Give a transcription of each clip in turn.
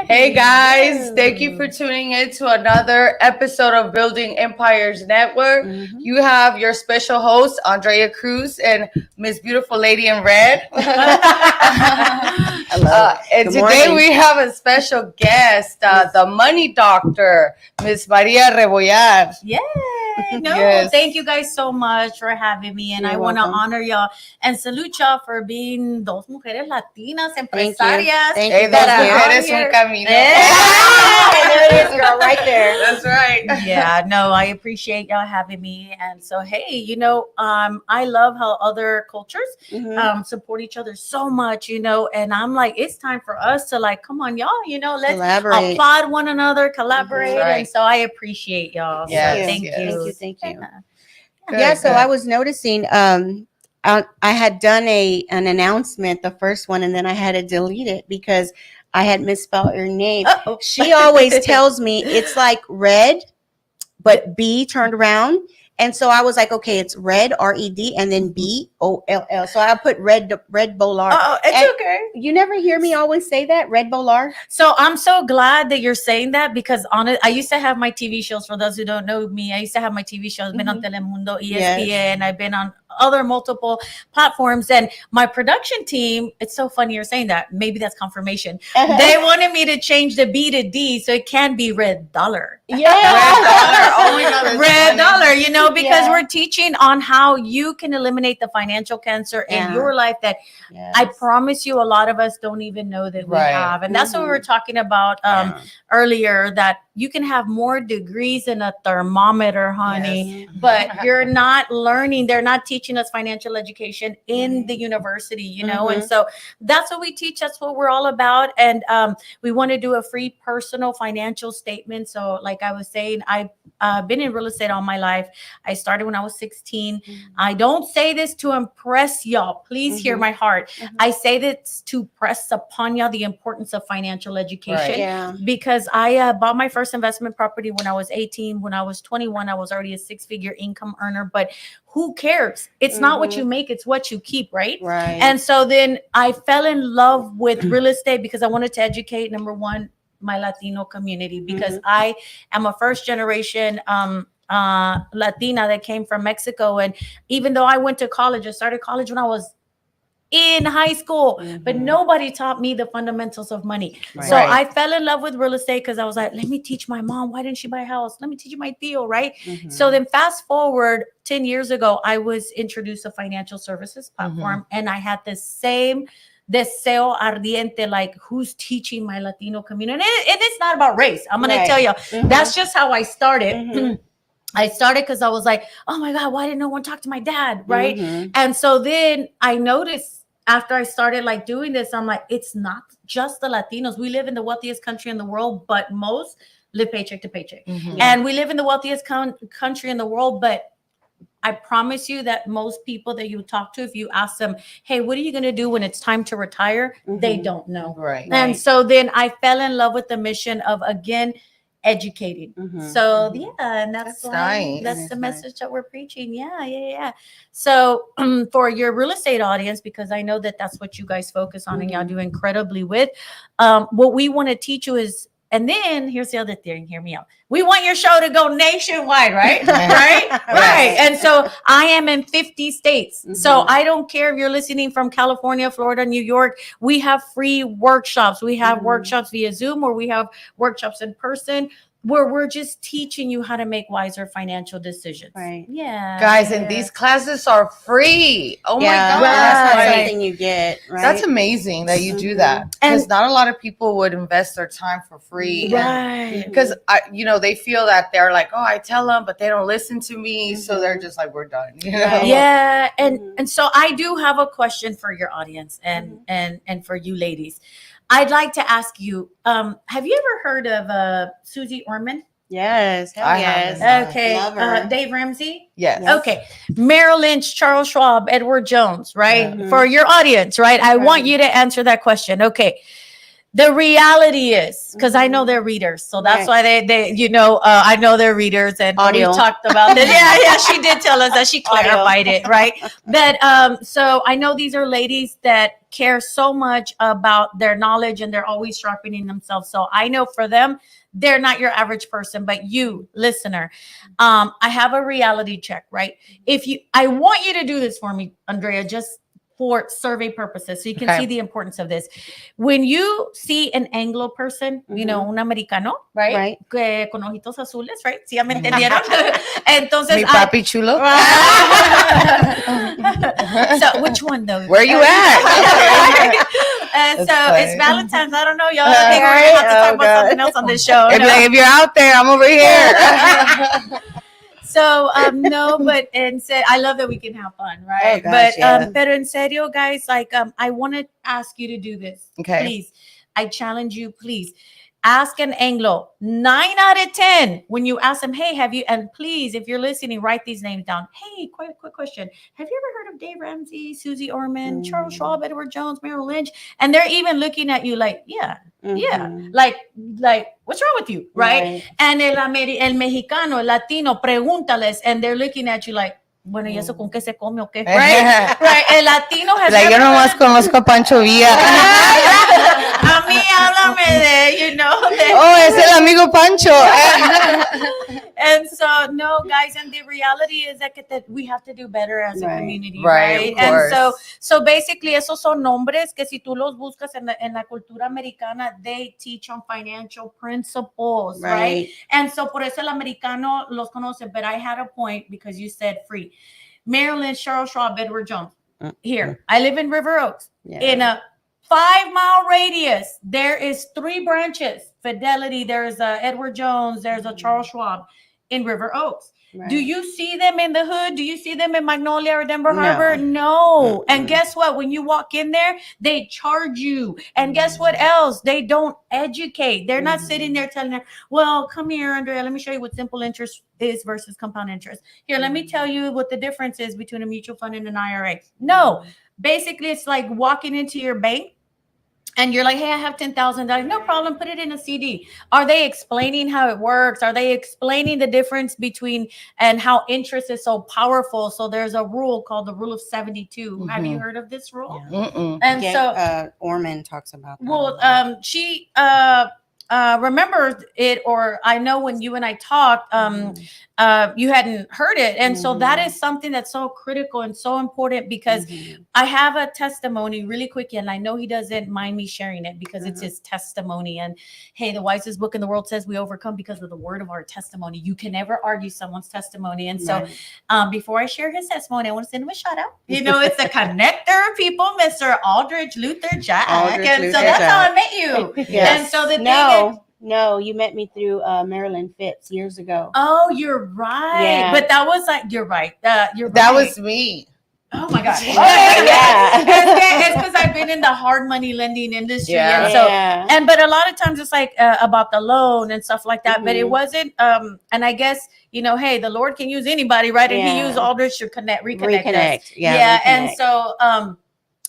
Hey guys, thank you for tuning in to another episode of Building Empires Network. You have your special host, Andrea Cruz, and Miss Beautiful Lady in Red. And today we have a special guest, the money doctor, Miss Maria Rebollar. Yay! No, thank you guys so much for having me. And I want to honor y'all and salute y'all for being dos mujeres latinas empresarias. Thank you. Dos mujeres un camino. There it is, girl, right there. That's right. Yeah, no, I appreciate y'all having me. And so, hey, I love how other cultures support each other so much, and I'm like, it's time for us to come on, y'all, let's collaborate. applaud one another, collaborate. Right. And so I appreciate y'all. Yes, so thank you. Thank you. Good, So I was noticing I had done an announcement, the first one, and then I had to delete it because I had misspelled your name. Uh-oh. She always tells me it's like red, but B turned around. And so I was like, okay, it's red, R-E-D, and then B-O-L-L. So I put Red Bollar. Oh, it's okay. You never hear me always say that, Red Bollar? So I'm so glad that you're saying that because I used to have my TV shows. For those who don't know me, I used to have my TV shows. Been on Telemundo, ESPN. I've been on other multiple platforms. And my production team, it's so funny you're saying that. Maybe that's confirmation. They wanted me to change the B to D so it can be Red Dollar. Yeah. Red Dollar. Oh my God. Red Dollar, because we're teaching on how you can eliminate the financial cancer in your life that I promise you a lot of us don't even know that we have. And that's what we were talking about earlier, that you can have more degrees than a thermometer, honey, but you're not learning. They're not teaching us financial education in the university, and so that's what we teach. That's what we're all about. And we want to do a free personal financial statement. So like I was saying, I've been in real estate all my life. I started when I was 16. I don't say this to impress y'all. Please hear my heart. I say this to press upon y'all the importance of financial education because I bought my first investment property when I was 18. When I was 21, I was already a six-figure income earner, but who cares? It's not what you make, it's what you keep, right? Right. And so then I fell in love with real estate because I wanted to educate, number one, my Latino community, because I am a first generation Latina that came from Mexico. And even though I went to college, I started college when I was in high school, but nobody taught me the fundamentals of money. So I fell in love with real estate because I was like, let me teach my mom. Why didn't she buy a house? Let me teach my tío, right? So then fast forward 10 years ago, I was introduced to financial services platform, and I had the same deseo ardiente, like who's teaching my Latino community? And it's not about race. I'm going to tell you, that's just how I started. I started because I was like, oh my God, why didn't no one talk to my dad? Right. And so then I noticed after I started doing this, I'm like, it's not just the Latinos. We live in the wealthiest country in the world, but most live paycheck to paycheck. And we live in the wealthiest country in the world, but I promise you that most people that you talk to, if you ask them, hey, what are you going to do when it's time to retire? They don't know. Right. And so then I fell in love with the mission of, again, educating. So and that's nice. That's the message that we're preaching. Yeah. So for your real estate audience, because I know that that's what you guys focus on and y'all do incredibly with, what we want to teach you is, and then here's the other thing, hear me out. We want your show to go nationwide, right? Right. And so I am in 50 states. So I don't care if you're listening from California, Florida, New York. We have free workshops. We have workshops via Zoom, or we have workshops in person, where we're just teaching you how to make wiser financial decisions. Right. Yeah. Guys, and these classes are free. Oh my God. That's not something you get, right? That's amazing that you do that. Because not a lot of people would invest their time for free. Right. Because, they feel that they're like, oh, I tell them, but they don't listen to me. So they're just like, we're done. Yeah. And so I do have a question for your audience and for you ladies. I'd like to ask you, have you ever heard of Susie Orman? Yes. Hell yes. Okay. Dave Ramsey? Yes. Okay. Merrill Lynch, Charles Schwab, Edward Jones, right? For your audience, right? I want you to answer that question. Okay. The reality is, because I know they're readers, so that's why they I know they're readers, and we talked about this. Yeah, she did tell us that, she clarified it, right? But so I know these are ladies that care so much about their knowledge, and they're always sharpening themselves. So I know for them, they're not your average person, but you, listener, I have a reality check, right? I want you to do this for me, Andrea, just for survey purposes, so you can see the importance of this. When you see an Anglo person, un americano, right? Que con ojitos azules, right? ¿Sí ya me entendieron? Entonces, mi papi chulo. So, which one though? Where you at? So it's Valentine's. I don't know, y'all. I think we're gonna have to talk about something else on this show. If you're out there, I'm over here. So no, but and said I love that we can have fun, right? Oh, gosh, Pero en serio, guys, like I want to ask you to do this. Okay. Please. I challenge you, please. Ask an Anglo. 9 out of 10. When you ask them, hey, have you, and please, if you're listening, write these names down. Hey, quick question. Have you ever heard of Dave Ramsey, Susie Orman, Charles Schwab, Edward Jones, Merrill Lynch? And they're even looking at you like, yeah. Like, what's wrong with you? Right? And el mexicano, el latino, pregúntales, and they're looking at you like, bueno, ¿y eso con qué se come o qué? Right? El latino has like, yo nomás conozco a Pancho Villa. A mí háblame de, oh, es el amigo Pancho. And so, no, guys, and the reality is that we have to do better as a community, right? And so basically, esos son nombres que si tú los buscas en la cultura americana, they teach on financial principles, right? And so, por eso el americano los conoce, but I had a point because you said free. Maryland, Charles Schwab, Edward Jones. Here, I live in River Oaks. In a 5-mile radius, there is 3 branches. Fidelity, there's a Edward Jones, there's a Charles Schwab in River Oaks. Do you see them in the hood? Do you see them in Magnolia or Denver Harbor? No. And guess what? When you walk in there, they charge you. And guess what else? They don't educate. They're not sitting there telling them, well, come here, Andrea, let me show you what simple interest is versus compound interest. Here, let me tell you what the difference is between a mutual fund and an IRA. No. Basically, it's like walking into your bank and you're like, hey, I have $10,000. No problem. Put it in a CD. Are they explaining how it works? Are they explaining the difference between and how interest is so powerful? So there's a rule called the rule of 72. Have you heard of this rule? And so Orman talks about that. Well, she remembers it, or I know when you and I talked, you hadn't heard it. And so that is something that's so critical and so important because I have a testimony really quick, and I know he doesn't mind me sharing it because it's his testimony. And hey, the wisest book in the world says we overcome because of the word of our testimony. You can never argue someone's testimony. And so before I share his testimony, I want to send him a shout out. It's a connector of people, Mr. Aldridge Luther Jack. So that's how I met you. And so the thing No, you met me through Marilyn Fitz years ago. Oh, you're right. Yeah. But that was like, you're right. You're right. That was me. Oh my gosh. It's because I've been in the hard money lending industry. And so, but a lot of times it's like about the loan and stuff like that. But it wasn't, and I guess, hey, the Lord can use anybody, right? And he used Aldrich to reconnect us. And so,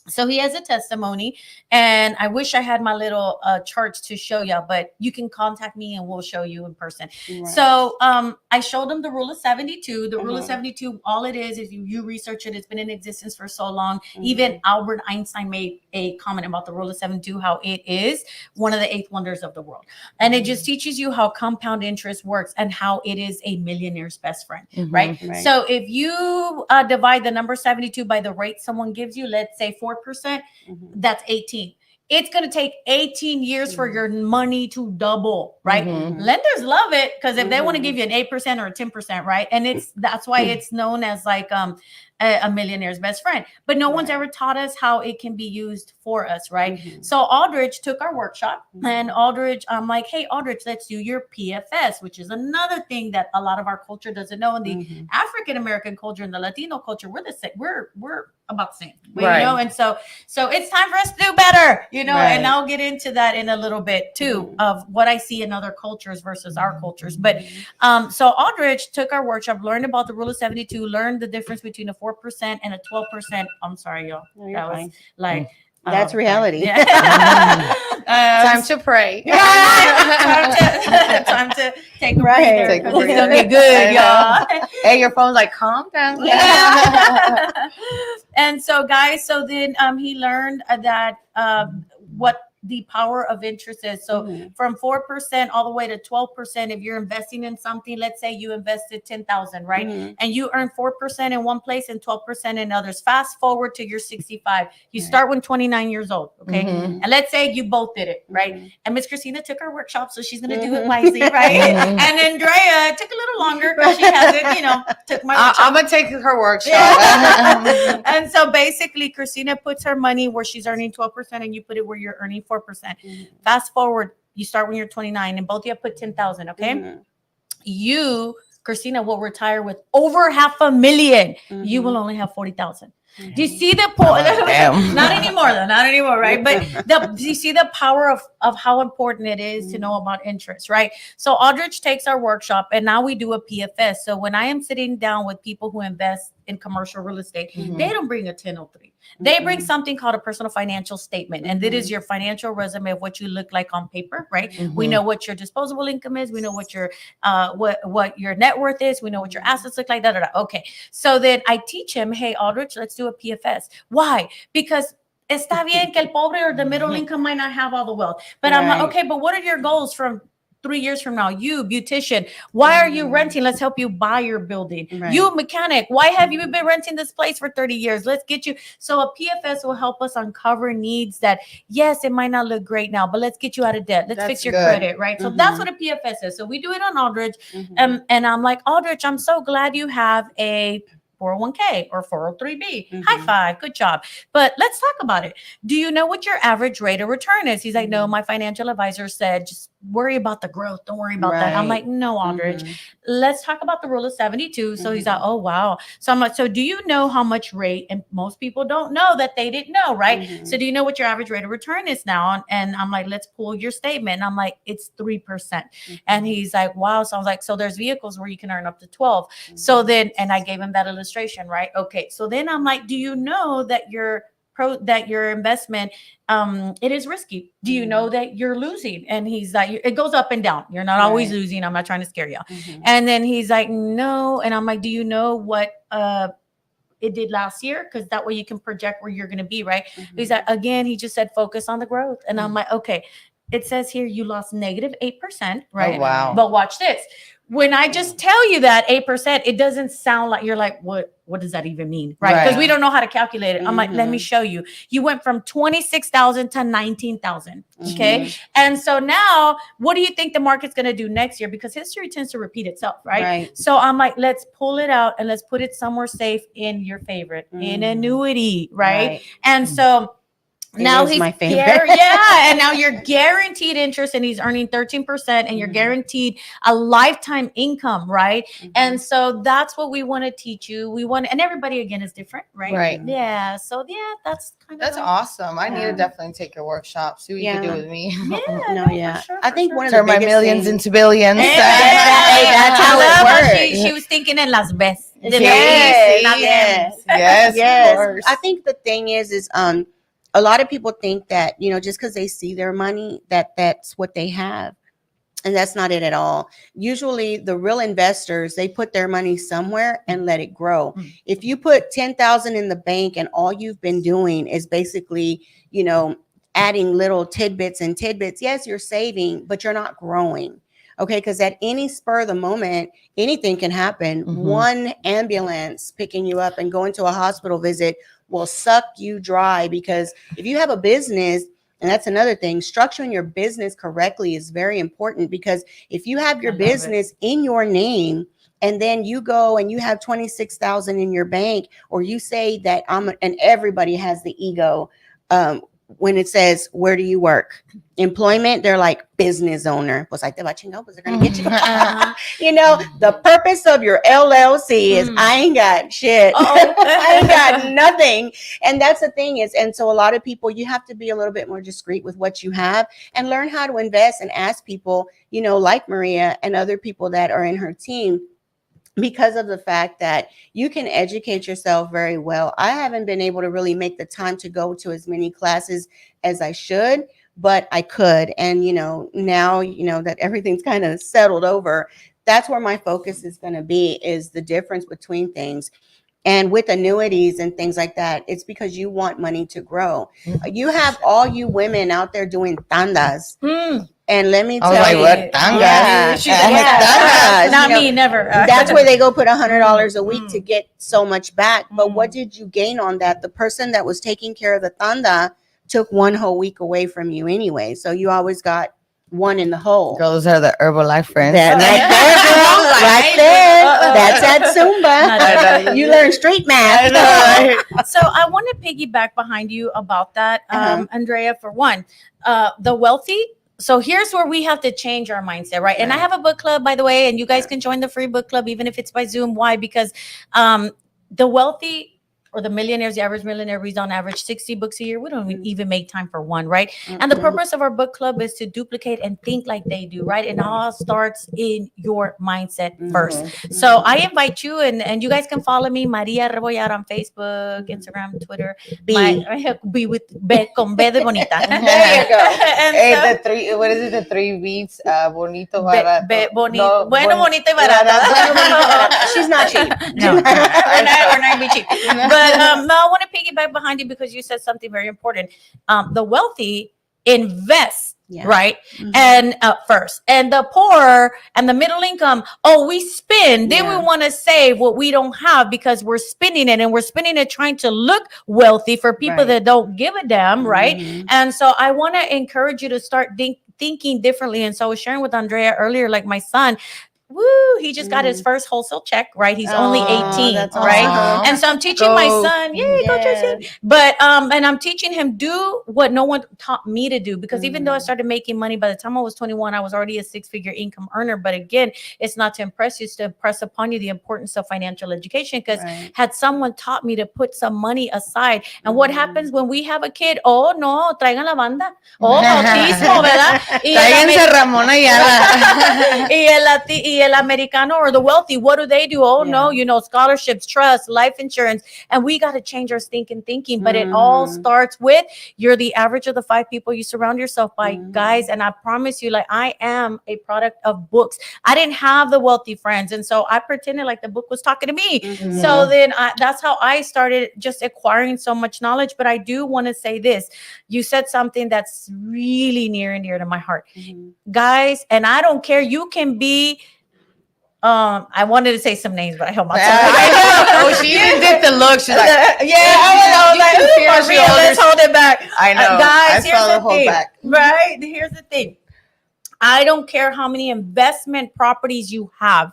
so he has a testimony, and I wish I had my little charts to show y'all, but you can contact me and we'll show you in person. So I showed him the rule of 72. The rule of 72, all it is you research it. It's been in existence for so long. Even Albert Einstein made a comment about the rule of 72, how it is one of the 8 wonders of the world. And it just teaches you how compound interest works and how it is a millionaire's best friend, right? So if you divide the number 72 by the rate someone gives you, let's say 4%, that's 18. It's going to take 18 years for your money to double, right? Lenders love it because if they want to give you an 8% or a 10%, right? And that's why it's known as like a millionaire's best friend. But no one's ever taught us how it can be used for us, right? So Aldrich took our workshop, and Aldrich, I'm like, hey, Aldrich, let's do your PFS, which is another thing that a lot of our culture doesn't know. In the African American culture and the Latino culture, we're the same. We're about the same, and so it's time for us to do better, and I'll get into that in a little bit too, of what I see in other cultures versus our cultures. But so Aldrich took our workshop, learned about the rule of 72, learned the difference between a 4% and a 12%. I'm sorry, y'all. No, you're fine. Like, that's reality. Time to pray. time to take a Right. breather. Take a 'Cause it's breather. gonna get good, y'all. Hey, your phone's like, calm down. And so, guys, so then he learned that what the power of interest is. So from 4% all the way to 12%, if you're investing in something, let's say you invested 10,000, right? And you earn 4% in one place and 12% in others. Fast forward to you're 65. You start when 29 years old, okay? And let's say you both did it, right? And Miss Christina took her workshop, so she's gonna do it wisely, right? And Andrea took a little longer because she hasn't, took my workshop. I'm gonna take her workshop. And so basically, Christina puts her money where she's earning 12%, and you put it where you're earning 4%. Fast forward, you start when you're 29, and both of you have put 10,000. Okay, you, Christina, will retire with over $500,000. You will only have 40,000. Do you see the point? Not anymore, though. Not anymore, right? But do you see the power of how important it is to know about interest, right? So Aldrich takes our workshop, and now we do a PFS. So when I am sitting down with people who invest in commercial real estate, they don't bring a 1003. They bring something called a personal financial statement, and that is your financial resume of what you look like on paper, right? We know what your disposable income is. We know what your what your net worth is. We know what your assets look like. Okay, so then I teach him, hey, Aldrich, let's do a PFS. Why? Because está bien que el pobre or the middle income might not have all the wealth, but I'm like, okay, but what are your goals from 3 years from now? You, beautician, why are you renting? Let's help you buy your building. You, mechanic, why have you been renting this place for 30 years? Let's get you. So a PFS will help us uncover needs that, yes, it might not look great now, but let's get you out of debt. Let's fix your credit, right? So that's what a PFS is. So we do it on Aldrich. And I'm like, Aldrich, I'm so glad you have a 401k or 403b. High five. Good job. But let's talk about it. Do you know what your average rate of return is? He's like, no, my financial advisor said, just worry about the growth. Don't worry about that. I'm like, no, Aldrich, let's talk about the rule of 72. So he's like, oh, wow. So I'm like, so do you know how much rate? And most people don't know that they didn't know, right? So do you know what your average rate of return is now? And I'm like, let's pull your statement. And I'm like, it's 3%. And he's like, wow. So I was like, so there's vehicles where you can earn up to 12. So then, and I gave him that illustration, right? Okay. So then I'm like, do you know that your investment, it is risky? Do you know that you're losing? And he's like, it goes up and down. You're not always losing. I'm not trying to scare you. And then he's like, no. And I'm like, do you know what it did last year? Because that way you can project where you're going to be, right? He's like, again, he just said focus on the growth. And I'm like, okay, it says here you lost -8%, right? Oh, wow. But watch this. When I just tell you that 8%, it doesn't sound like, you're like, what does that even mean? Right? Because we don't know how to calculate it. I'm like, let me show you. You went from 26,000 to 19,000. Okay. And so now what do you think the market's going to do next year? Because history tends to repeat itself, right? So I'm like, let's pull it out and let's put it somewhere safe in your favorite, in annuity, right? And so now he's my favorite. And now you're guaranteed interest, and he's earning 13%, and you're guaranteed a lifetime income, right? And so that's what we want to teach you. And everybody again is different, right? Right. Yeah. So that's kind of That's awesome. I need to definitely take your workshop. See what you can do with me. For sure, I think for one of Turn the my biggest millions things, into billions. Hey, that's how I love it how works. she was thinking in Las Vegas. Yes, of course. I think the thing is a lot of people think that, just because they see their money, that's what they have. And that's not it at all. Usually the real investors, they put their money somewhere and let it grow. If you put 10,000 in the bank and all you've been doing is basically, adding little tidbits, yes, you're saving, but you're not growing. Okay, because at any spur of the moment, anything can happen. One ambulance picking you up and going to a hospital visit will suck you dry, because if you have a business, and that's another thing, structuring your business correctly is very important, because if you have your business in your name and then you go and you have 26,000 in your bank, or you say that and everybody has the ego, when it says, where do you work? Employment, they're like, business owner. Was like, they're watching, no, they're going to get you. The purpose of your LLC is I ain't got shit. I ain't got nothing. And that's the thing is, and so a lot of people, you have to be a little bit more discreet with what you have and learn how to invest and ask people, like Maria and other people that are in her team, because of the fact that you can educate yourself very well. I haven't been able to really make the time to go to as many classes as I should, but I could. And, now, that everything's kind of settled over, that's where my focus is going to be, is the difference between things. And with annuities and things like that, it's because you want money to grow. You have all you women out there doing tandas. And let me tell like, you, what tangas? yeah, tangas. Not me, never. That's where they go put $100 a week to get so much back. But what did you gain on that? The person that was taking care of the tanda took one whole week away from you anyway. So you always got one in the hole. Girls are the Herbalife friends. Right there. That's at Zumba. You learn street math. So I want to piggyback behind you about that, Andrea. For one, the wealthy. So here's where we have to change our mindset, right? And I have a book club, by the way, and you guys can join the free book club, even if it's by Zoom. Why? Because the wealthy or the millionaires, the average millionaire reads on average 60 books a year. We don't even make time for one, right? And the purpose of our book club is to duplicate and think like they do, right? And it all starts in your mindset first. So I invite you, and you guys can follow me, Maria Rebollar, on Facebook, Instagram, Twitter. Be with con B de bonita. There you go. Hey, the three, what is it? The three B's, bonito, barato. Bueno, bonito y barato. She's not cheap. No, we're not be cheap. But no, I want to piggyback behind you because you said something very important. The wealthy invest, right? And first, and the poor and the middle income, we spend. Then we want to save what we don't have because we're spending it, and we're spending it trying to look wealthy for people that don't give a damn, right? And so I want to encourage you to start thinking differently. And so I was sharing with Andrea earlier, like my son. He just got his first wholesale check, right? He's only 18, right? Awesome. And so I'm teaching my son, go Tracy. But and I'm teaching him do what no one taught me to do, because even though I started making money by the time I was 21, I was already a 6-figure income earner. But again, it's not to impress you, it's to impress upon you the importance of financial education, because had someone taught me to put some money aside. And what happens when we have a kid? Oh no, traigan la banda. Oh, autismo, ¿verdad? Tráiganse Ramón Ayala. Y el americano or the wealthy, what do they do? Oh no, scholarships, trust, life insurance. And we got to change our thinking. But it all starts with, you're the average of the 5 people you surround yourself by, guys. And I promise you, like, I am a product of books. I didn't have the wealthy friends, and so I pretended like the book was talking to me. So then that's how I started just acquiring so much knowledge. But I do want to say this. You said something that's really near and dear to my heart, guys. And I don't care, you can be I wanted to say some names, but I held myself. I know. She even did the look. She's like, I was like, for real, let's hold it back. I know. Guys, I saw the hold back. Right? Here's the thing. I don't care how many investment properties you have.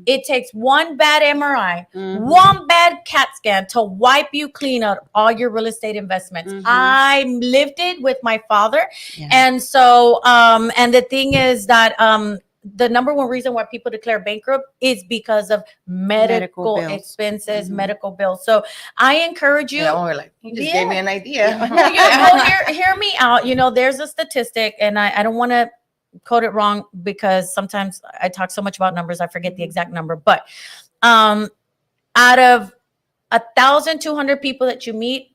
It takes one bad MRI, one bad CAT scan to wipe you clean out all your real estate investments. I lived it with my father. And so, and the thing is that, the number one reason why people declare bankrupt is because of medical expenses, medical bills. So I encourage you. Yeah, we're like, you just gave me an idea. Hear me out. There's a statistic, and I don't want to quote it wrong, because sometimes I talk so much about numbers, I forget the exact number. But out of 1,200 people that you meet,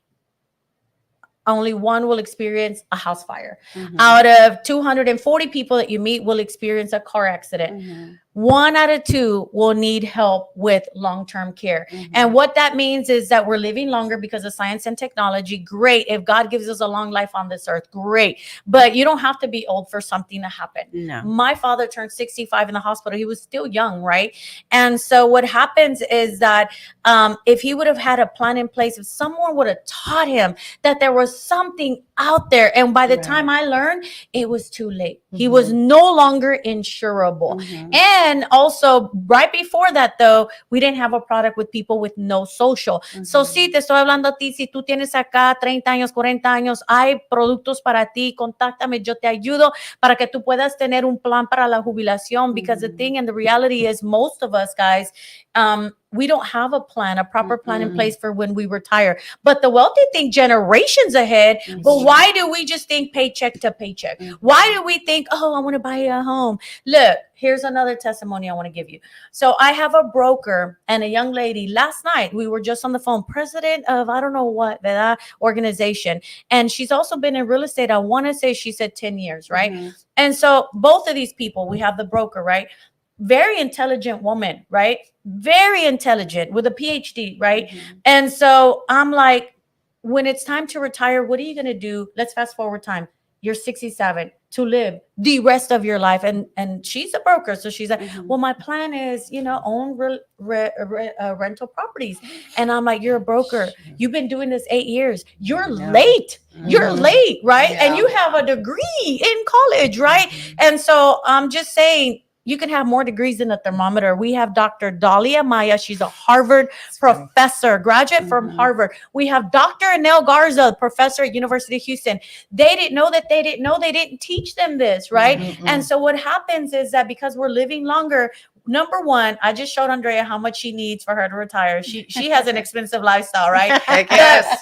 only one will experience a house fire. Out of 240 people that you meet will experience a car accident. 1 out of 2 will need help with long-term care. And what that means is that we're living longer because of science and technology. Great. If God gives us a long life on this earth, great. But you don't have to be old for something to happen. No. My father turned 65 in the hospital. He was still young, right? And so what happens is that if he would have had a plan in place, if someone would have taught him that there was something out there, and by the time I learned, it was too late. He was no longer insurable. And also, right before that, though, we didn't have a product with people with no social. So, sí, te estoy hablando a ti. Si tú tienes acá 30 años, 40 años, hay productos para ti. Contáctame, yo te ayudo para que tú puedas tener un plan para la jubilación. Because the thing and the reality is, most of us, guys, we don't have a proper plan in place for when we retire. But the wealthy think generations ahead. But why do we just think paycheck to paycheck? Why do we think, oh, I want to buy a home? Look, here's another testimony I want to give you. So I have a broker and a young lady. Last night, we were just on the phone, president of, I don't know what, that organization. And she's also been in real estate. I want to say she said 10 years, right? And so both of these people, we have the broker, right? Very intelligent woman, right? Very intelligent with a PhD, right? And so I'm like, when it's time to retire, what are you going to do? Let's fast forward time. You're 67 to live the rest of your life. And she's a broker. So she's like, well, my plan is, own rental properties. And I'm like, you're a broker. You've been doing this 8 years. You're late. You're late, right? And you have a degree in college, right? And so I'm just saying, you can have more degrees than a thermometer. We have Dr. Dalia Maya. She's a Harvard professor, graduate from Harvard. We have Dr. Anel Garza, professor at University of Houston. They didn't know that they didn't know. They didn't teach them this, right? And so what happens is that because we're living longer, number one, I just showed Andrea how much she needs for her to retire. She has an expensive lifestyle, right? Yes.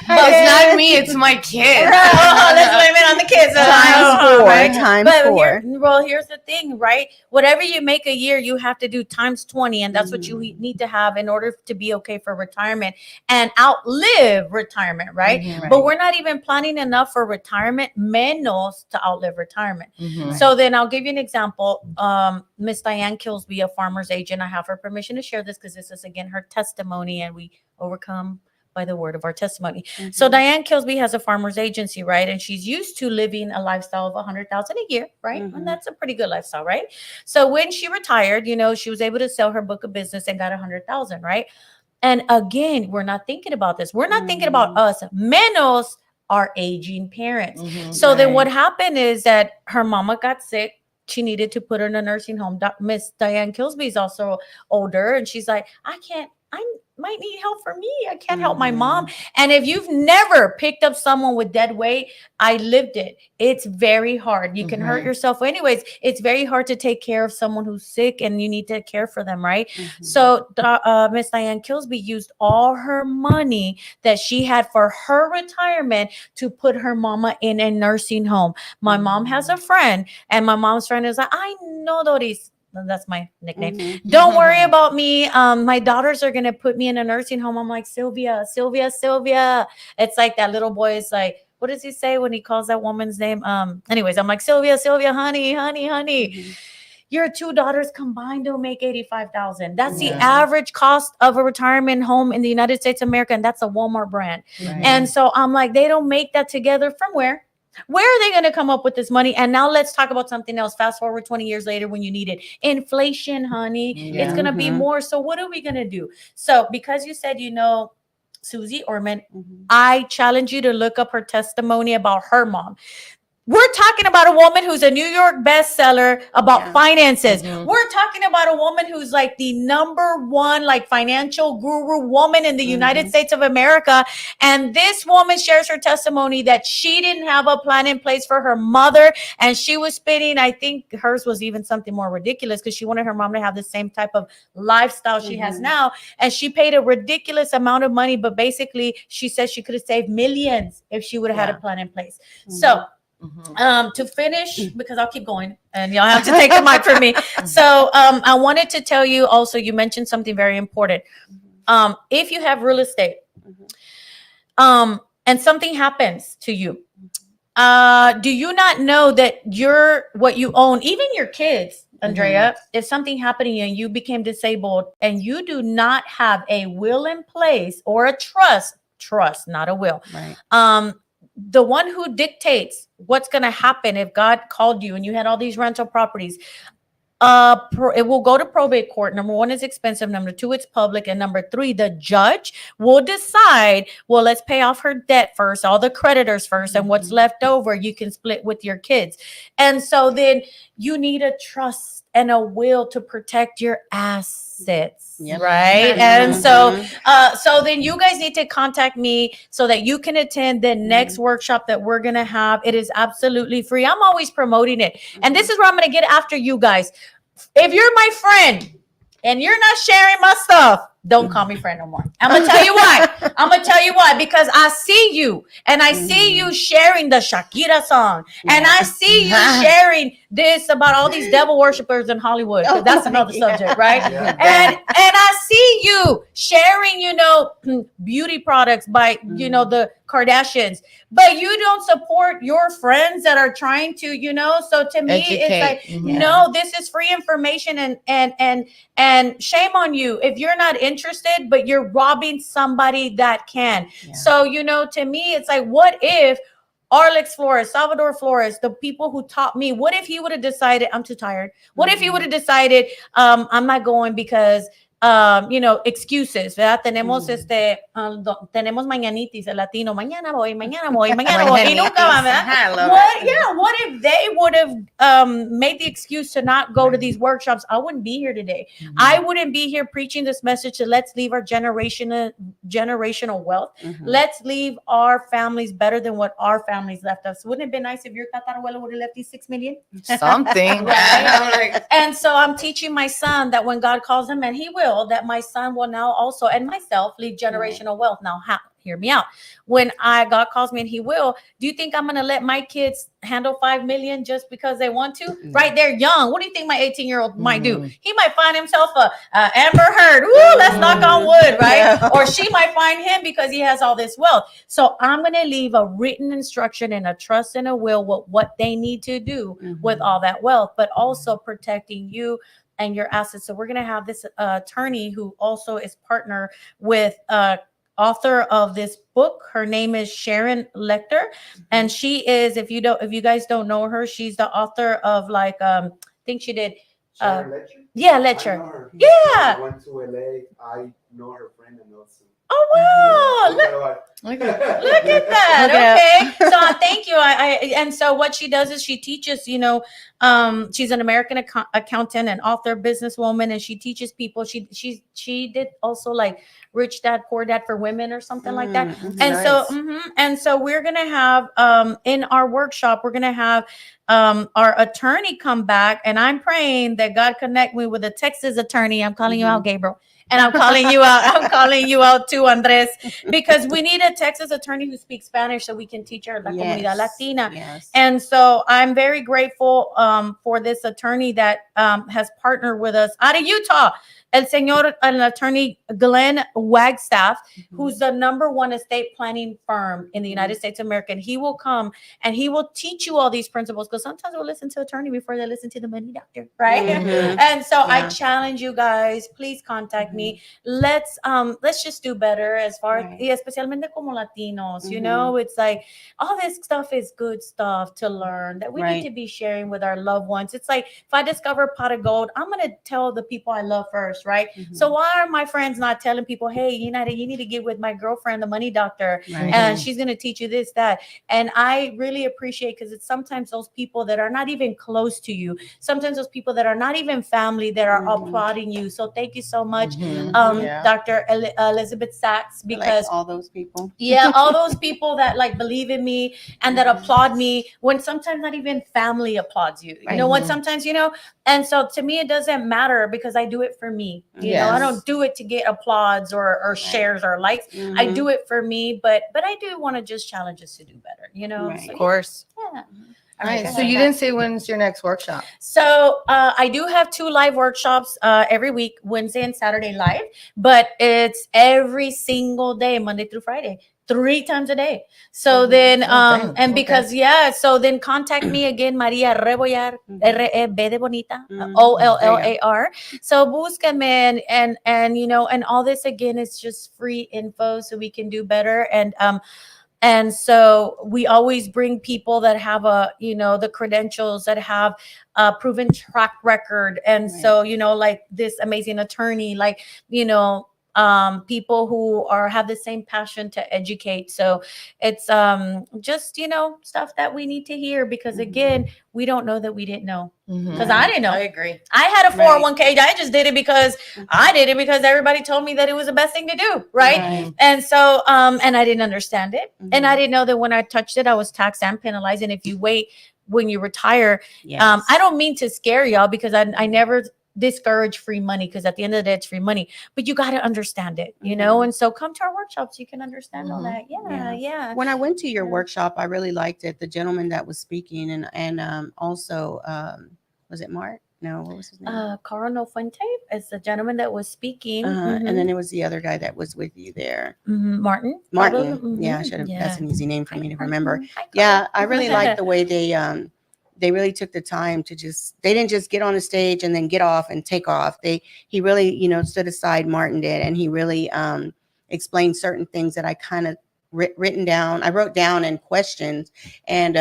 But it's not me, it's my kids. Let's blame it on the kids. Times four. Here's the thing, right? Whatever you make a year, you have to do times 20. And that's what you need to have in order to be okay for retirement and outlive retirement, right? But we're not even planning enough for retirement, menos to outlive retirement. So then I'll give you an example. Miss Diane Kilsby, a farmer's agent. I have her permission to share this because this is, again, her testimony, and we overcome by the word of our testimony. So Diane Kilsby has a farmer's agency, right? And she's used to living a lifestyle of $100,000 a year, right? And that's a pretty good lifestyle, right? So when she retired, she was able to sell her book of business and got $100,000, right? And again, we're not thinking about this. We're not thinking about us, menos our aging parents. So then what happened is that her mama got sick. She needed to put her in a nursing home. Miss Diane Kilsby is also older. And she's like, I might need help for me. I can't help my mom. And if you've never picked up someone with dead weight, I lived it. It's very hard. You can hurt yourself. Anyways, it's very hard to take care of someone who's sick and you need to care for them, right? So Miss Diane Kilsby used all her money that she had for her retirement to put her mama in a nursing home. My mom has a friend, and my mom's friend is like, I know Doris. That's my nickname. Don't worry about me. My daughters are going to put me in a nursing home. I'm like, Sylvia. It's like that little boy is like, what does he say when he calls that woman's name? Anyways, I'm like, Sylvia, honey. Your two daughters combined don't make $85,000. That's the average cost of a retirement home in the United States of America. And that's a Walmart brand. And so I'm like, they don't make that together from where? Where are they going to come up with this money? And now let's talk about something else. Fast forward 20 years later when you need it. Inflation, honey. It's going to be more. So what are we going to do? So because you said, Susie Orman, I challenge you to look up her testimony about her mom. We're talking about a woman who's a New York bestseller about finances. We're talking about a woman who's like the number one, financial guru woman in the United States of America. And this woman shares her testimony that she didn't have a plan in place for her mother. And she was spending, I think hers was even something more ridiculous because she wanted her mom to have the same type of lifestyle she has now. And she paid a ridiculous amount of money. But basically, she said she could have saved millions if she would have had a plan in place. So, to finish, because I'll keep going and y'all have to take the mic from me. So I wanted to tell you also, you mentioned something very important. If you have real estate and something happens to you, do you not know that what you own, even your kids, Andrea, if something happened to you and you became disabled and you do not have a will in place or a trust, not a will, the one who dictates what's going to happen if God called you and you had all these rental properties, it will go to probate court. Number one, is expensive. Number two, it's public. And number three, the judge will decide, well, let's pay off her debt first, all the creditors first, and what's left over, you can split with your kids. And so then you need a trust and a will to protect your assets, right? And so then you guys need to contact me so that you can attend the next workshop that we're going to have. It is absolutely free. I'm always promoting it. And this is where I'm going to get after you guys. If you're my friend and you're not sharing my stuff, don't call me friend no more. I'm gonna tell you why. Because I see you, and I see you sharing the Shakira song, and I see you sharing this about all these devil worshippers in Hollywood. That's another subject, right? Yeah. And I see you sharing, beauty products by the Kardashians, but you don't support your friends that are trying to, So to me, it's like, no, this is free information, and shame on you if you're not interested, but you're robbing somebody that can. Yeah. So, to me, it's like, what if Arlex Flores, Salvador Flores, the people who taught me, what if he would have decided, I'm too tired? What if he would have decided, I'm not going because, excuses, ¿verdad? Tenemos tenemos mañanitis, el latino, mañana voy, y nunca va, ¿verdad? What if they would have made the excuse to not go to these workshops? I wouldn't be here today. I wouldn't be here preaching this message to let's leave our generational wealth. Let's leave our families better than what our families left us. Wouldn't it have been nice if your tatarabuelo would have left you 6 million? Something. Right? And so I'm teaching my son that when God calls him, and he will, that my son will now also, and myself, leave generational wealth. Now, hear me out. When God calls me, and he will, do you think I'm going to let my kids handle 5 million just because they want to? Right? They're young. What do you think my 18-year-old might do? He might find himself a Amber Heard. Ooh, let's knock on wood, right? Yeah. Or she might find him because he has all this wealth. So I'm going to leave a written instruction and a trust and a will with what they need to do with all that wealth, but also protecting you and your assets. So we're going to have this attorney who also is partner with author of this book. Her name is Sharon Lecter, and she is, if you guys don't know her, she's the author of I think she did Lecture? Yeah, Lecture. Yeah. I went to LA. I know her friend and also. Oh wow. Look at that. Okay. So thank you. And so what she does is she teaches, she's an American accountant and author, businesswoman, and she teaches people. She did also Rich Dad, Poor Dad for Women or something like that. And so we're going to have in our workshop, we're going to have our attorney come back, and I'm praying that God connect me with a Texas attorney. I'm calling you out, Gabriel. And I'm calling you out. I'm calling you out too, Andres, because we need a Texas attorney who speaks Spanish so we can teach our comunidad latina. Yes. And so I'm very grateful for this attorney that has partnered with us out of Utah. El señor, an attorney Glenn Wagstaff, who's the #1 estate planning firm in the United States of America. And he will come and he will teach you all these principles, because sometimes we'll listen to attorney before they listen to the money doctor, right? And so I challenge you guys, please contact me. Let's just do better as far as, especialmente como Latinos, it's like all this stuff is good stuff to learn that we need to be sharing with our loved ones. It's like if I discover a pot of gold, I'm going to tell the people I love first. Right. So why are my friends not telling people, hey, you need to get with my girlfriend, the money doctor, and she's going to teach you this, that. And I really appreciate, because it's sometimes those people that are not even close to you, sometimes those people that are not even family that are applauding you. So thank you so much, Dr. Elizabeth Sachs, because all those people. All those people that believe in me and that applaud me when sometimes not even family applauds you. You know what? Sometimes, and so to me, it doesn't matter, because I do it for me. I don't do it to get applause or shares or likes. I do it for me, but I do want to just challenge us to do better, So, of course. Yeah. All right. So you didn't say when's your next workshop? So I do have 2 live workshops every week, Wednesday and Saturday live, but it's every single day, Monday through Friday. 3 times a day. So then, because, so then contact me again, Maria Rebollar, R-E-B de bonita, O-L-L-A-R. So búscame, and and all this again is just free info so we can do better. And so we always bring people that have the credentials, that have a proven track record. And so, this amazing attorney, people who have the same passion to educate. So it's just stuff that we need to hear, because again, we don't know that we didn't know, because I didn't know. I agree. I had a 401k. I just did it because I did it because everybody told me that it was the best thing to do, right? And so and I didn't understand it, and I didn't know that when I touched it, I was taxed and penalized. And if you wait when you retire, I don't mean to scare y'all, because I never discourage free money, because at the end of the day, it's free money, but you got to understand it, you know? And so come to our workshops, you can understand all that. Yeah. When I went to your Yeah. workshop, I really liked it. The gentleman that was speaking, and also was it Mark? No, what was his name? Coronel Fuente is the gentleman that was speaking. And then it was the other guy that was with you there. Martin. Martin. Probably. Yeah, I should have. That's an easy name for me to Hi, remember. Martin. Hi, Yeah, Coronel. I really like the way they really took the time to they didn't just get on the stage and then get off and take off. He really, stood aside, Martin did, and he really explained certain things that I kind of written down. I wrote down and questions, and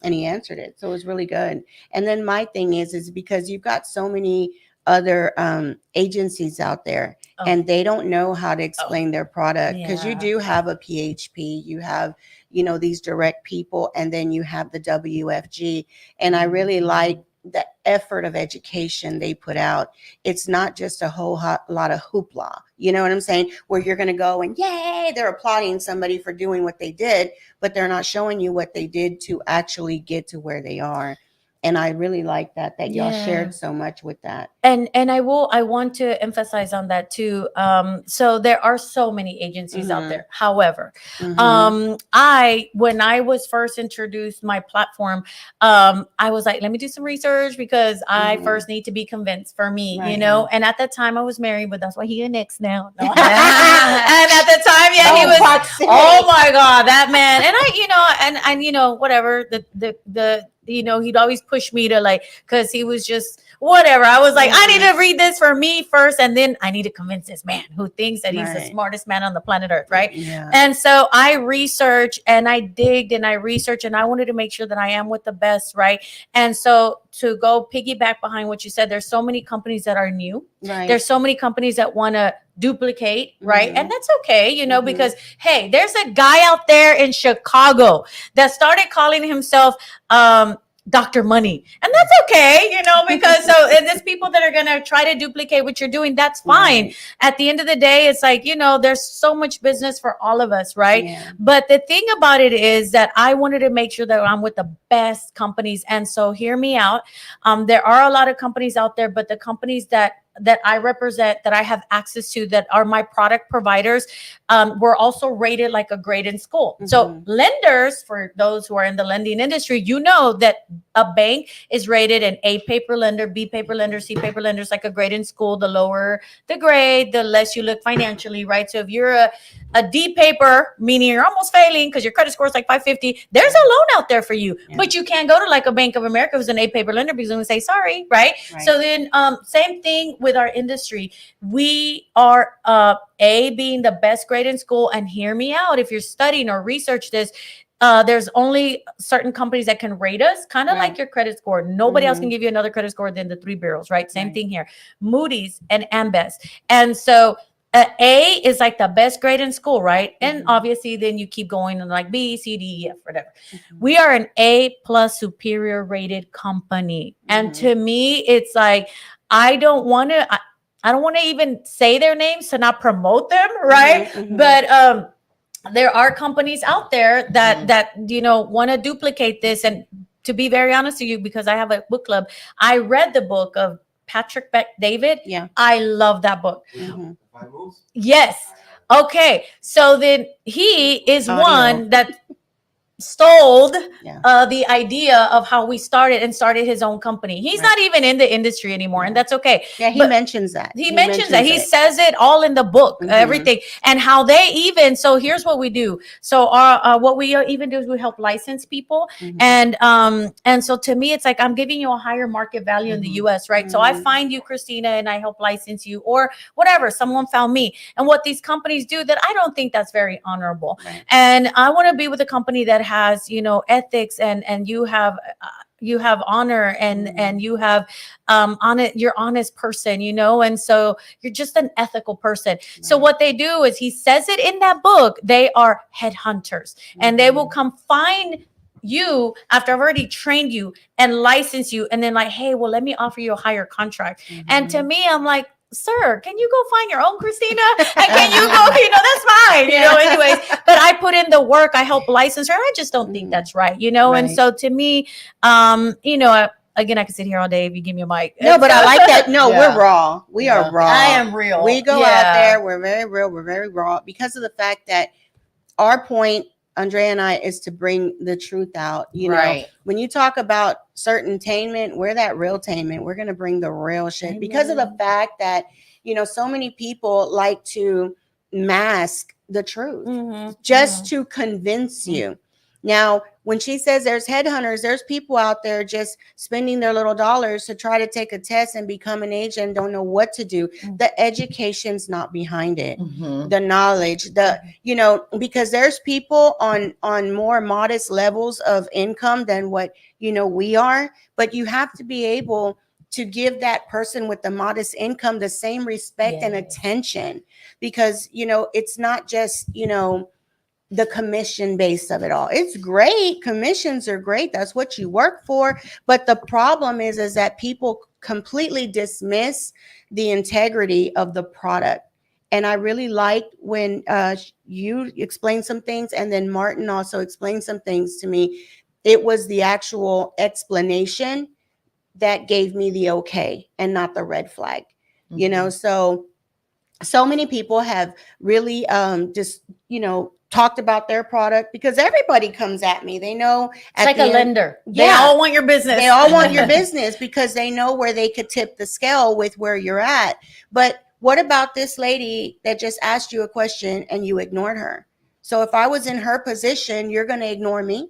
he answered it. So it was really good. And then my thing is because you've got so many other agencies out there, and they don't know how to explain their product, because you do have a PHP, you have these direct people, and then you have the WFG. And I really like the effort of education they put out. It's not just a whole lot of hoopla, you know what I'm saying, where you're going to go and yay, they're applauding somebody for doing what they did, but they're not showing you what they did to actually get to where they are. And I really like that y'all shared so much with that. And I want to emphasize on that too. So there are so many agencies out there. However, when I was first introduced my platform, I was like, let me do some research, because I first need to be convinced for me, and at that time I was married, but that's why he an ex now. No. And at the time, he was, proximity. Oh my God, that man. And I, whatever the he'd always push me to because he was just whatever. I was like, I need to read this for me first, and then I need to convince this man who thinks that he's the smartest man on the planet Earth, right? And so I researched and I digged and I researched, and I wanted to make sure that I am with the best, right? And so to go piggyback behind what you said, there's so many companies that are new. There's so many companies that want to duplicate, right? And that's okay, because hey, there's a guy out there in Chicago that started calling himself Dr. Money, and that's okay, because and there's people that are going to try to duplicate what you're doing. That's fine. At the end of the day, it's like, there's so much business for all of us, right? But the thing about it is that I wanted to make sure that I'm with the best companies. And so hear me out. There are a lot of companies out there, but the companies that I represent, that I have access to, that are my product providers, were also rated like a grade in school. So lenders, for those who are in the lending industry, that a bank is rated an A paper lender, B paper lender, C paper lender. It's like a grade in school. The lower the grade, the less you look financially, right? So if you're a D paper, meaning you're almost failing because your credit score is like 550, there's a loan out there for you. But you can't go to like a Bank of America who's an A paper lender, because they're going to say sorry, right? So then same thing with our industry. We are being the best grade in school. And hear me out, if you're studying or research this, there's only certain companies that can rate us, kind of like your credit score. Nobody else can give you another credit score than the three bureaus, right? Same thing here. Moody's and Ambest. And so A is like the best grade in school, right? And obviously then you keep going and like B, C, D, E, F, whatever. We are an A+ superior rated company. And to me, it's like, I don't want to even say their names to not promote them, right? But there are companies out there that want to duplicate this. And to be very honest with you, because I have a book club, I read the book of Patrick Bet-David. I love that book. Yes. Okay. So then he is one that stole the idea of how we started his own company. He's not even in the industry anymore, and that's okay. He mentions that. He mentions that. He says it all in the book, everything, and how they even. So here's what we do. So what we even do is we help license people, and so to me, it's like I'm giving you a higher market value in the U.S., right? So I find you, Christina, and I help license you, or whatever. Someone found me, and what these companies do that I don't think that's very honorable, and I want to be with a company that has ethics, and you have honor, and you have you're honest person, and so you're just an ethical person. So what they do is, he says it in that book, they are headhunters, and they will come find you after I've already trained you and licensed you, and then like, hey, well, let me offer you a higher contract. And to me, I'm like, sir, can you go find your own Christina? And can you go, that's fine, anyways. But I put in the work, I help license her. I just don't think that's right, And so to me, again, I could sit here all day if you give me a mic. No, but I like that. No, Yeah. we're raw. We are raw. I am real. We go out there. We're very real. We're very raw because of the fact that our point, Andrea and I, is to bring the truth out. You know, when you talk about certain tainment, we're that real tainment. We're going to bring the real shit because of the fact that, you know, so many people like to mask the truth just to convince you. Now, when she says there's headhunters, there's people out there just spending their little dollars to try to take a test and become an agent and don't know what to do. The education's not behind it. The knowledge, you know, because there's people on more modest levels of income than what, you know, we are, but you have to be able to give that person with the modest income the same respect and attention, because, you know, it's not just, you know, the commission base of it all. It's great. Commissions are great. That's what you work for. But the problem is that people completely dismiss the integrity of the product. And I really liked when you explained some things, and then Martin also explained some things to me. It was the actual explanation that gave me the okay and not the red flag. You know, so many people have really just, you know, talked about their product, because everybody comes at me. They know it's like a lender. They all want your business. They all want your business because they know where they could tip the scale with where you're at. But what about this lady that just asked you a question and you ignored her? So if I was in her position, you're going to ignore me.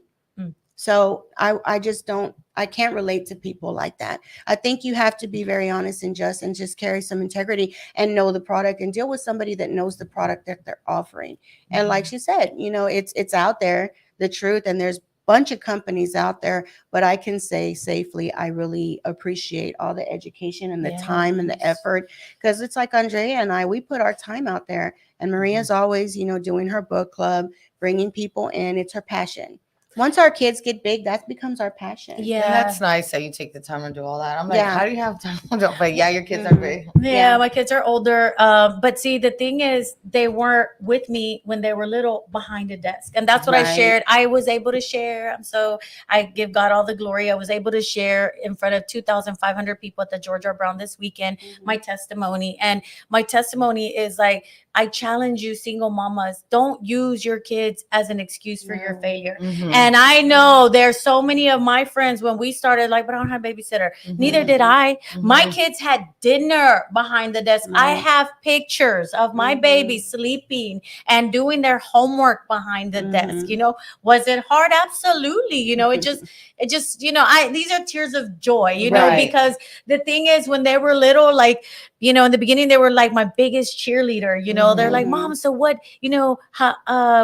So I just don't, I can't relate to people like that. I think you have to be very honest and just carry some integrity and know the product and deal with somebody that knows the product that they're offering. And like she said, you know, it's out there, the truth, and there's a bunch of companies out there, but I can say safely, I really appreciate all the education and the time and the effort, because it's like Andrea and I, we put our time out there, and Maria's always, you know, doing her book club, bringing people in. It's her passion. Once our kids get big, that becomes our passion. Yeah. And that's nice that you take the time to do all that. I'm like, how do you have time? But yeah, your kids are big. Yeah, my kids are older. But see, the thing is, they weren't with me when they were little behind a desk. And that's what I shared. I was able to share. So I give God all the glory. I was able to share in front of 2,500 people at the George R. Brown this weekend, my testimony. And my testimony is like, I challenge you, single mamas, don't use your kids as an excuse for your failure. And I know there's so many of my friends, when we started, like, but I don't have a babysitter. Neither did I. My kids had dinner behind the desk. I have pictures of my baby sleeping and doing their homework behind the desk. You know, was it hard? Absolutely. You know, it just, you know, these are tears of joy, you know, because the thing is, when they were little, like, you know, in the beginning, they were like my biggest cheerleader, you know, they're like, Mom, so what, you know,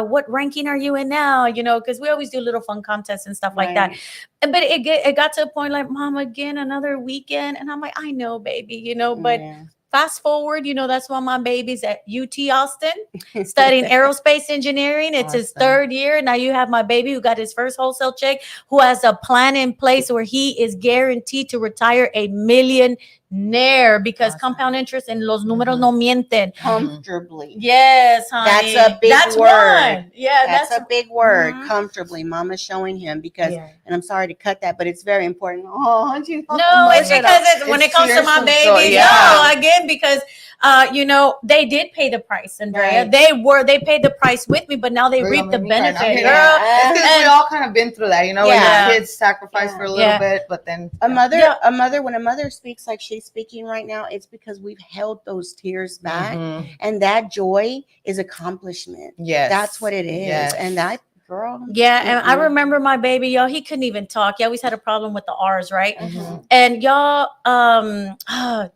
what ranking are you in now? You know, because we always do little fun contests and stuff like that. But it got to a point like, Mom, again, another weekend. And I'm like, I know, baby, you know, but fast forward, you know, that's why my baby's at UT Austin studying aerospace engineering. It's his third year. Now you have my baby who got his first wholesale check, who has a plan in place where he is guaranteed to retire a millionaire, because compound interest and los números no mienten. Comfortably. Yes, honey. That's a big word. One. Yeah, that's a big word. Comfortably. Mama's showing him, because, and I'm sorry to cut that, but it's very important. Oh, no, it's because when it comes to my babies, no, again, because you know, they did pay the price, Andrea. They paid the price with me, but now they reap the benefit, girl. It's because we all kind of been through that, you know, when your kids sacrifice for a little bit, but then when a mother speaks like she's speaking right now, it's because we've held those tears back, and that joy is accomplishment. Yes, that's what it is, and that. Girl. Yeah, and I remember my baby, y'all, he couldn't even talk. He always had a problem with the R's, right? And y'all,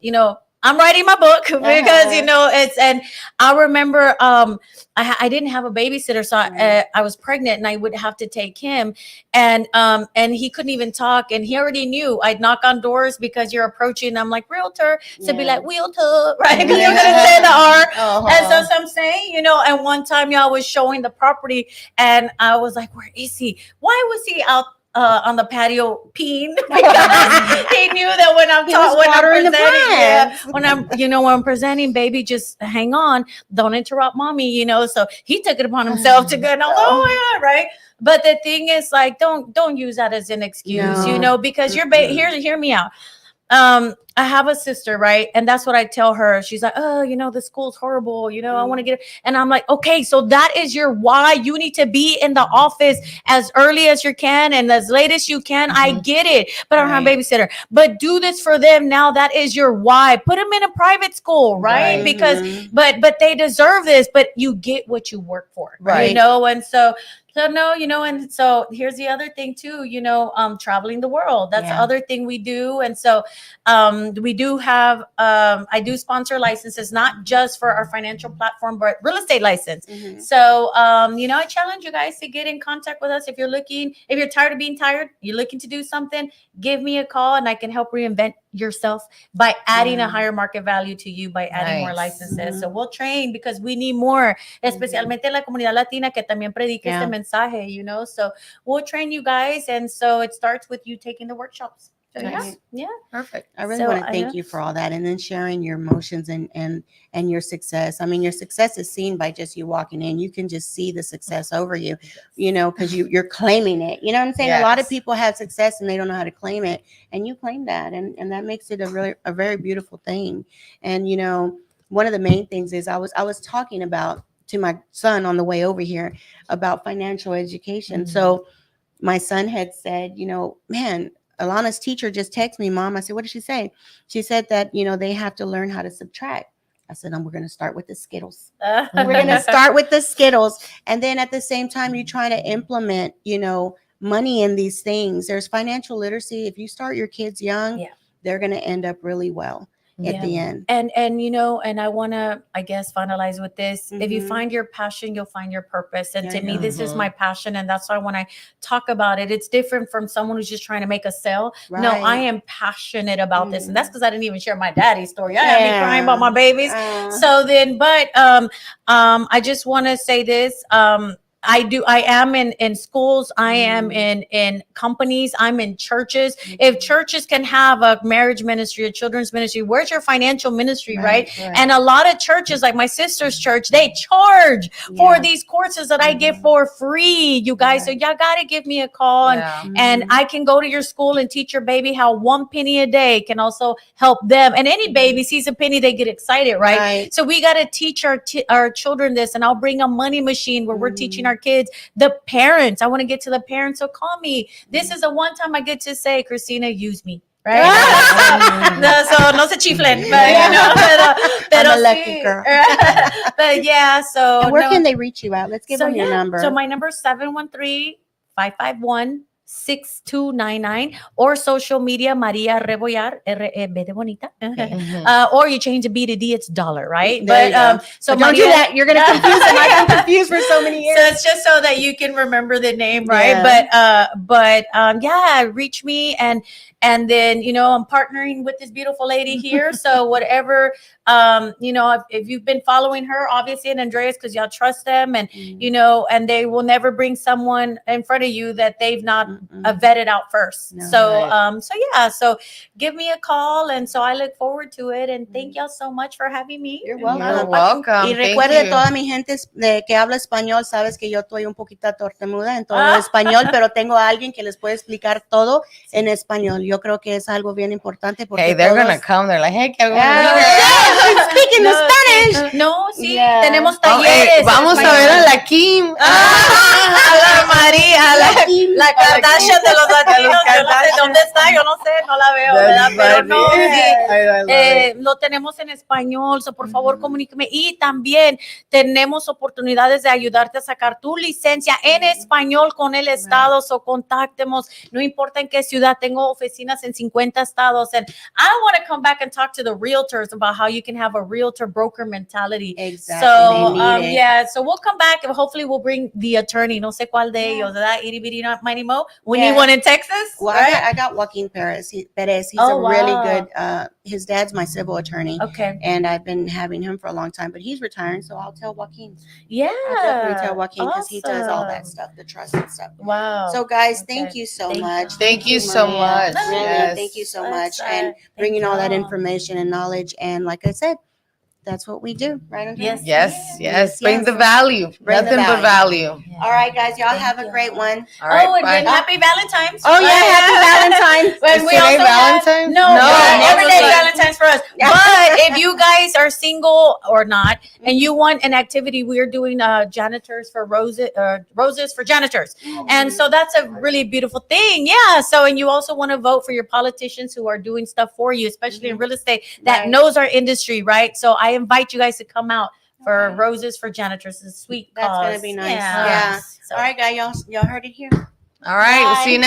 you know, I'm writing my book because, you know, and I remember I didn't have a babysitter, so I was pregnant and I would have to take him, and he couldn't even talk, and he already knew I'd knock on doors because you're approaching. I'm like, realtor, so be like, realtor, right? Because you're gonna say the R. And so I'm saying, you know, and one time y'all was showing the property, and I was like, where is he? Why was he out on the patio peeing because he knew that when I'm when I'm presenting, baby, just hang on, don't interrupt mommy, so he took it upon himself to go, and I was, oh my God, right? But the thing is, like, don't use that as an excuse, because you're hear me out. I have a sister, right? And that's what I tell her. She's like, oh, the school's horrible. I want to get it. And I'm like, okay, so that is your why. You need to be in the office as early as you can and as late as you can. I get it, but I don't have a babysitter. But do this for them now. That is your why. Put them in a private school, right? Because, but they deserve this. But you get what you work for, right? And so no, and so here's the other thing too, traveling the world. That's the other thing we do. And so we do have, I do sponsor licenses, not just for our financial platform, but real estate license. So, I challenge you guys to get in contact with us. If you're tired of being tired, you're looking to do something, give me a call and I can help reinvent yourself by adding a higher market value to you, by adding more licenses. So we'll train because we need more, especialmente la comunidad latina que también predica este mensaje, so we'll train you guys. And so it starts with you taking the workshops. So yeah, perfect. I really want to thank you for all that, and then sharing your emotions and your success. I mean, your success is seen by just you walking in. You can just see the success over you, because you're claiming it. You know what I'm saying? A lot of people have success and they don't know how to claim it, and you claim that, and that makes it a very beautiful thing. And one of the main things is I was talking about to my son on the way over here about financial education. So my son had said, man, Alana's teacher just texted me, Mom. I said, what did she say? She said that, they have to learn how to subtract. I said, we're going to start with the Skittles. We're going to start with the Skittles. And then at the same time, you try to implement, money in these things. There's financial literacy. If you start your kids young, they're going to end up really well at the end. And I want to, I guess, finalize with this. If you find your passion, you'll find your purpose. And to me, this is my passion. And that's why when I talk about it, it's different from someone who's just trying to make a sale. No, I am passionate about this. And that's because I didn't even share my daddy's story. I had me crying about my babies. So then, but I just want to say this. I am in schools. I am in companies. I'm in churches. If churches can have a marriage ministry, a children's ministry, where's your financial ministry, right? And a lot of churches, like my sister's church, they charge for these courses that I give for free, you guys. So y'all got to give me a call and I can go to your school and teach your baby how 1 penny a day can also help them. And any baby sees a penny, they get excited, right? So we got to teach our children this, and I'll bring a money machine where we're teaching our kids, the parents. I want to get to the parents, so call me. This is the one time I get to say, Christina, use me, right? No se chiflen, but I'm a lucky girl. But yeah, so and where can they reach you at? Let's give them your number. So my number is 713-551-6299, or social media, Maria Rebollar, R-E-B de bonita. Or you change the B to D, it's dollar, right? But so don't do that. You're gonna confuse them. I've been confused for so many years. So it's just so that you can remember the name, right? But reach me, and then I'm partnering with this beautiful lady here. So whatever, if you've been following her, obviously, and Andreas, because y'all trust them, and and they will never bring someone in front of you that they've not vetted out first. So give me a call, and so I look forward to it. And thank y'all so much for having me. You're welcome. Y recuerde, toda mi gente que habla español, sabes que yo estoy un poquito tortemuda en todo español, pero tengo a alguien que les puede explicar todo en español. Yo creo que es algo bien importante porque hey, they're gonna come. They're like, hey, speaking Spanish. No, sí, tenemos talleres. Vamos a ver a la Kim, a la María, la Kardashian de los latinos. Yo no sé dónde está, yo no sé, no la veo, ¿verdad? Pero no, sí, lo tenemos en español, so por favor comuníqueme. Y también tenemos oportunidades de ayudarte a sacar tu licencia en español con el estado, so contáctemos, no importa en qué ciudad, tengo oficinas en 50 estados, and I want to come back and talk to the realtors about how you can have a realtor broker mentality. Exactly. So so we'll come back and hopefully we'll bring the attorney, no sé cuál de ellos, ¿verdad? Itty bitty mighty mo. We need one in Texas. Well, right? I got Joaquin Perez. He's Oh, a really wow. good. His dad's my civil attorney, Okay. and I've been having him for a long time. But he's retiring, so I'll tell Joaquin. Yeah. I'll definitely tell Joaquin because he does all that Awesome. stuff, the trust and stuff. Wow. So, guys, Okay. thank you so Thank you. much. Thank you so Maria. much. Really, Yes. thank you so That's, much, and thank bringing all that y'all. information and knowledge. And like I said, that's what we do, right? Andrea? Yes. Yes. Bring yes. the value. Bring the Nothing but value. Yeah. All right, guys, y'all Thank have a you. great one. All right. Oh, and bye. happy Valentine's. Oh yeah, happy Valentine's. But Is we today also have Valentine's? no, every day Mother's Day. Valentine's for us. But if you guys are single or not, and you want an activity, we're doing janitors for roses for janitors, and so that's a really beautiful thing. Yeah. So, and you also want to vote for your politicians who are doing stuff for you, especially in real estate that Right. knows our industry, right? So, I invite you guys to come out for roses for janitors. It's a sweet That's cause. gonna be nice. Yeah. Yeah. So- All right, guys, y'all heard it here. All right. We'll Bye. see you next